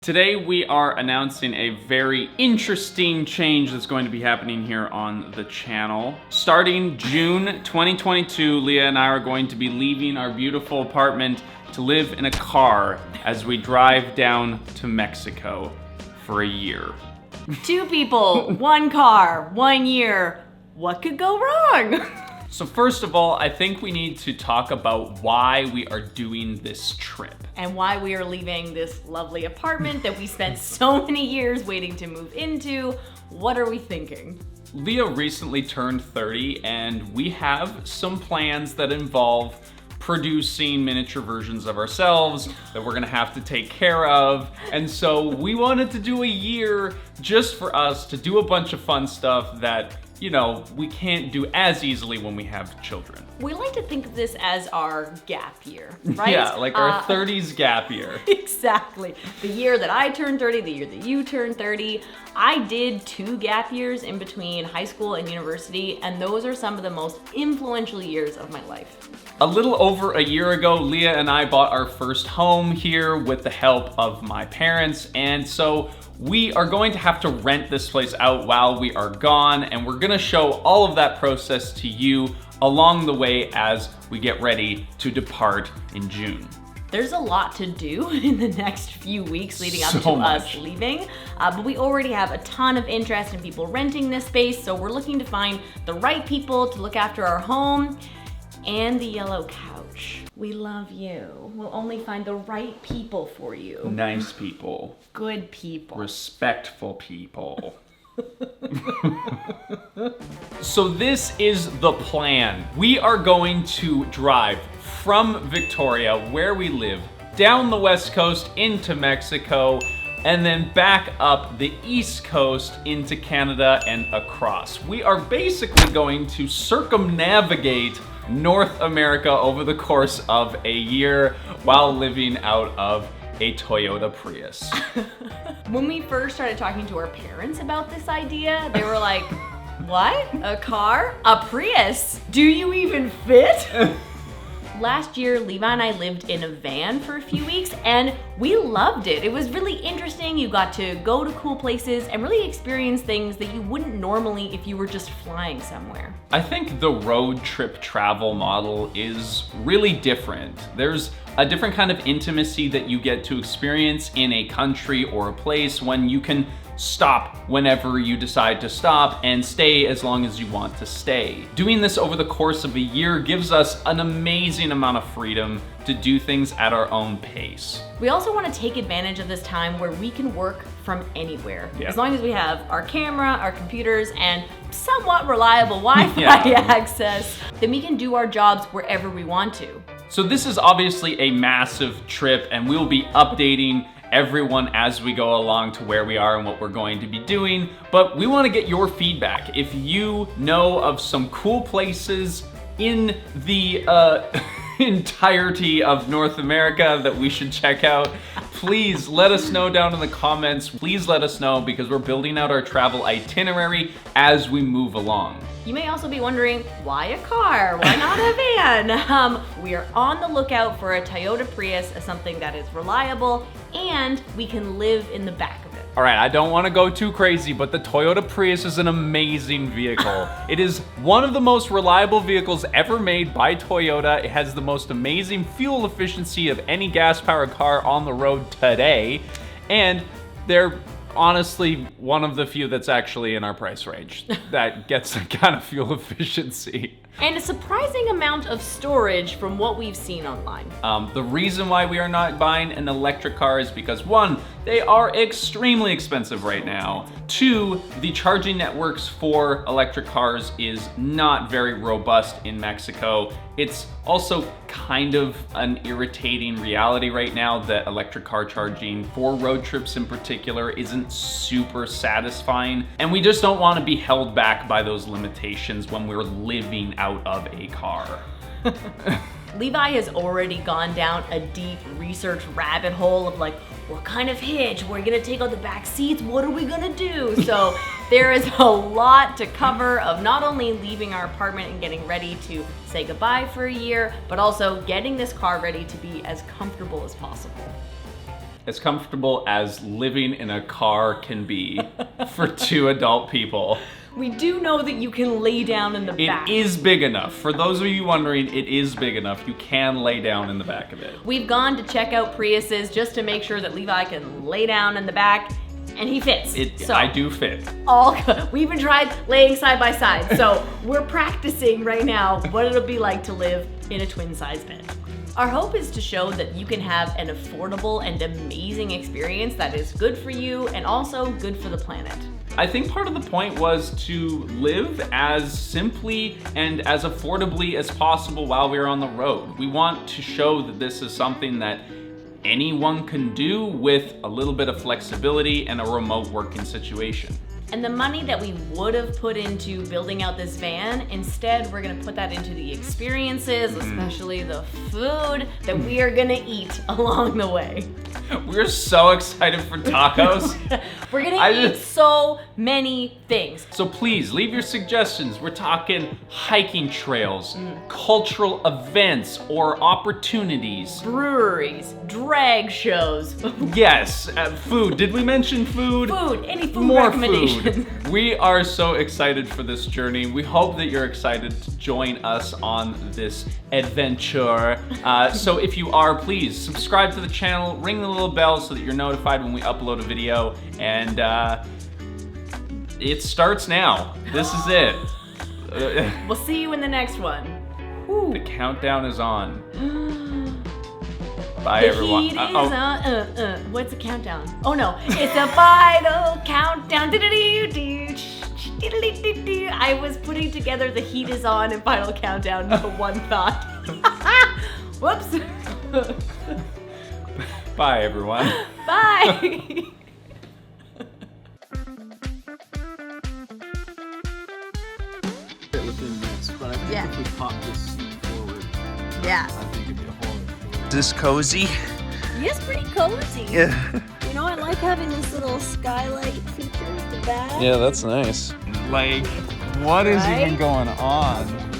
Today we are announcing a very interesting change that's going to be happening here on the channel. Starting June 2022, Leah and I are going to be leaving our beautiful apartment to live in a car as we drive down to Mexico for a year. 2 people, 1 car, 1 year. What could go wrong? So first of all, I think we need to talk about why we are doing this trip. And why we are leaving this lovely apartment that we spent so many years waiting to move into. What are we thinking? Leah recently turned 30 and we have some plans that involve producing miniature versions of ourselves that we're gonna have to take care of. And so we wanted to do a year just for us to do a bunch of fun stuff that, you know, we can't do as easily when we have children. We like to think of this as our gap year, right? Yeah, like our 30s gap year. Exactly. The year that I turned 30, the year that you turned 30. I did 2 gap years in between high school and university, and those are some of the most influential years of my life. A little over a year ago, Leah and I bought our first home here with the help of my parents, and so we are going to have to rent this place out while we are gone, and we're gonna show all of that process to you along the way as we get ready to depart in June. There's a lot to do in the next few weeks leading up to much. us leaving, but we already have a ton of interest in people renting this space, so we're looking to find the right people to look after our home and the yellow couch. We love you. We'll only find the right people for you. Nice people. Good people. Respectful people. So this is the plan. We are going to drive from Victoria, where we live, down the West Coast into Mexico, and then back up the East Coast into Canada and across. We are basically going to circumnavigate North America over the course of a year while living out of a Toyota Prius. When we first started talking to our parents about this idea, they were like, what? A car? A Prius? Do you even fit? Last year, Levi and I lived in a van for a few weeks and we loved it. It was really interesting. You got to go to cool places and really experience things that you wouldn't normally if you were just flying somewhere. I think the road trip travel model is really different. There's a different kind of intimacy that you get to experience in a country or a place when you can stop whenever you decide to stop and stay as long as you want to stay. Doing this over the course of a year gives us an amazing amount of freedom to do things at our own pace. We also want to take advantage of this time where we can work from anywhere. Yeah. As long as we have our camera, our computers, and somewhat reliable Wi-Fi access, then we can do our jobs wherever we want to. So this is obviously a massive trip and we'll be updating everyone as we go along to where we are and what we're going to be doing, but we want to get your feedback. If you know of some cool places in the entirety of North America that we should check out, please let us know down in the comments. Please let us know because we're building out our travel itinerary as we move along. You may also be wondering, why a car? Why not a van? We are on the lookout for a Toyota Prius as something that is reliable and we can live in the back of it. All right, I don't want to go too crazy, but the Toyota Prius is an amazing vehicle. It is one of the most reliable vehicles ever made by Toyota. It has the most amazing fuel efficiency of any gas-powered car on the road today, and they're honestly one of the few that's actually in our price range that gets that kind of fuel efficiency. And a surprising amount of storage from what we've seen online. The reason why we are not buying an electric car is because 1, they are extremely expensive right now. 2, the charging networks for electric cars is not very robust in Mexico. It's also kind of an irritating reality right now that electric car charging for road trips in particular isn't super satisfying. And we just don't want to be held back by those limitations when we're living out of a car. Levi has already gone down a deep research rabbit hole of like, what kind of hitch? We're gonna take out the back seats, what are we gonna do? So there is a lot to cover of not only leaving our apartment and getting ready to say goodbye for a year, but also getting this car ready to be as comfortable as possible. as comfortable as living in a car can be for 2 adult people. We do know that you can lay down in the back. It is big enough. For those of you wondering, it is big enough. You can lay down in the back of it. We've gone to check out Priuses just to make sure that Levi can lay down in the back, and he fits. I do fit. All good. We even tried laying side by side, so we're practicing right now what it'll be like to live in a twin-size bed. Our hope is to show that you can have an affordable and amazing experience that is good for you and also good for the planet. I think part of the point was to live as simply and as affordably as possible while we're on the road. We want to show that this is something that anyone can do with a little bit of flexibility and a remote working situation. And the money that we would have put into building out this van, instead we're gonna put that into the experiences, especially the food that we are gonna eat along the way. We're so excited for tacos. We're gonna eat so many things. So please leave your suggestions. We're talking hiking trails, cultural events or opportunities. Breweries, drag shows. Yes, food. Did we mention food? Food, any food More recommendations. food. We are so excited for this journey. We hope that you're excited to join us on this adventure. So if you are, please subscribe to the channel, ring the little bell so that you're notified when we upload a video, and it starts now. This is it. We'll see you in the next one. The countdown is on. Bye, The everyone. heat is on. What's the countdown? Oh no, it's a final countdown. I was putting together the heat is on and final countdown into one thought. Whoops. Bye, everyone. Bye. Within this, but I think if we pop this seat forward, Yeah. I think it'd be a whole. Is this cozy? It's pretty cozy. Yeah. You know, I like having this little skylight feature at the back. Yeah, that's nice. Like, what is Right? even going on?